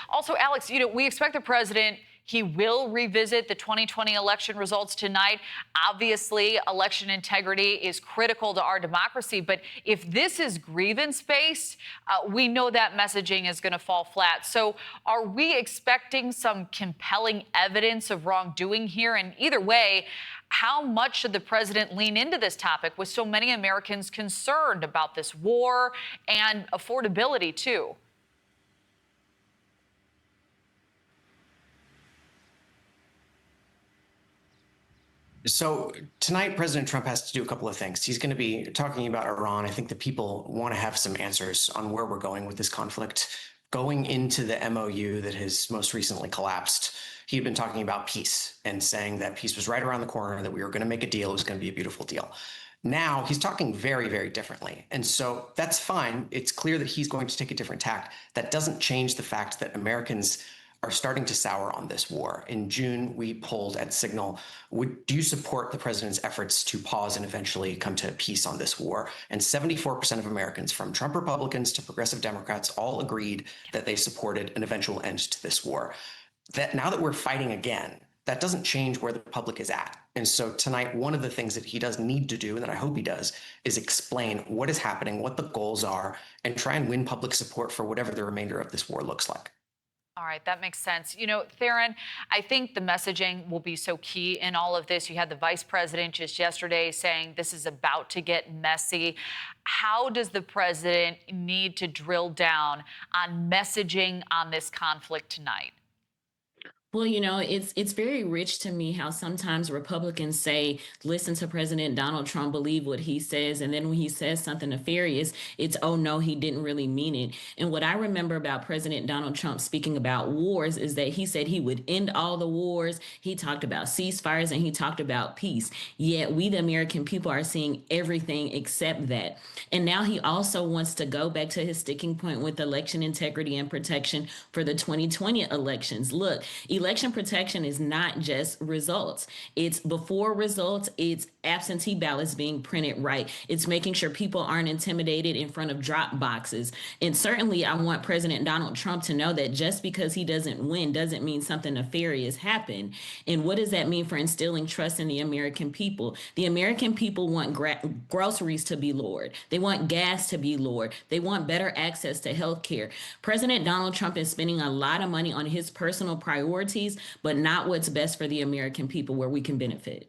Also, Alex, we expect the president, he will revisit the 2020 election results tonight. Obviously, election integrity is critical to our democracy. But if this is grievance-based, we know that messaging is going to fall flat. So are we expecting some compelling evidence of wrongdoing here? And either way, how much should the president lean into this topic with so many Americans concerned about this war and affordability, too? So tonight, President Trump has to do a couple of things. He's going to be talking about Iran. I think the people want to have some answers on where we're going with this conflict. Going into the MOU that has most recently collapsed, he had been talking about peace and saying that peace was right around the corner, that we were going to make a deal. It was going to be a beautiful deal. Now he's talking very, very differently. And so that's fine. It's clear that he's going to take a different tack. That doesn't change the fact that Americans are starting to sour on this war. In June, we polled at Signal, do you support the president's efforts to pause and eventually come to peace on this war? And 74% of Americans, from Trump Republicans to progressive Democrats, all agreed that they supported an eventual end to this war. That now that we're fighting again, that doesn't change where the public is at. And so tonight, one of the things that he does need to do, and that I hope he does, is explain what is happening, what the goals are, and try and win public support for whatever the remainder of this war looks like. All right, that makes sense. Theron, I think the messaging will be so key in all of this. You had the vice president just yesterday saying this is about to get messy. How does the president need to drill down on messaging on this conflict tonight? Well, it's very rich to me how sometimes Republicans say, listen to President Donald Trump, believe what he says. And then when he says something nefarious, it's, oh, no, he didn't really mean it. And what I remember about President Donald Trump speaking about wars is that he said he would end all the wars. He talked about ceasefires and he talked about peace. Yet we, the American people, are seeing everything except that. And now he also wants to go back to his sticking point with election integrity and protection for the 2020 elections. Look, election protection is not just results. It's before results. It's absentee ballots being printed right. It's making sure people aren't intimidated in front of drop boxes. And certainly I want President Donald Trump to know that just because he doesn't win doesn't mean something nefarious happened. And what does that mean for instilling trust in the American people? The American people want groceries to be lowered. They want gas to be lowered. They want better access to health care. President Donald Trump is spending a lot of money on his personal priorities, but not what's best for the American people where we can benefit.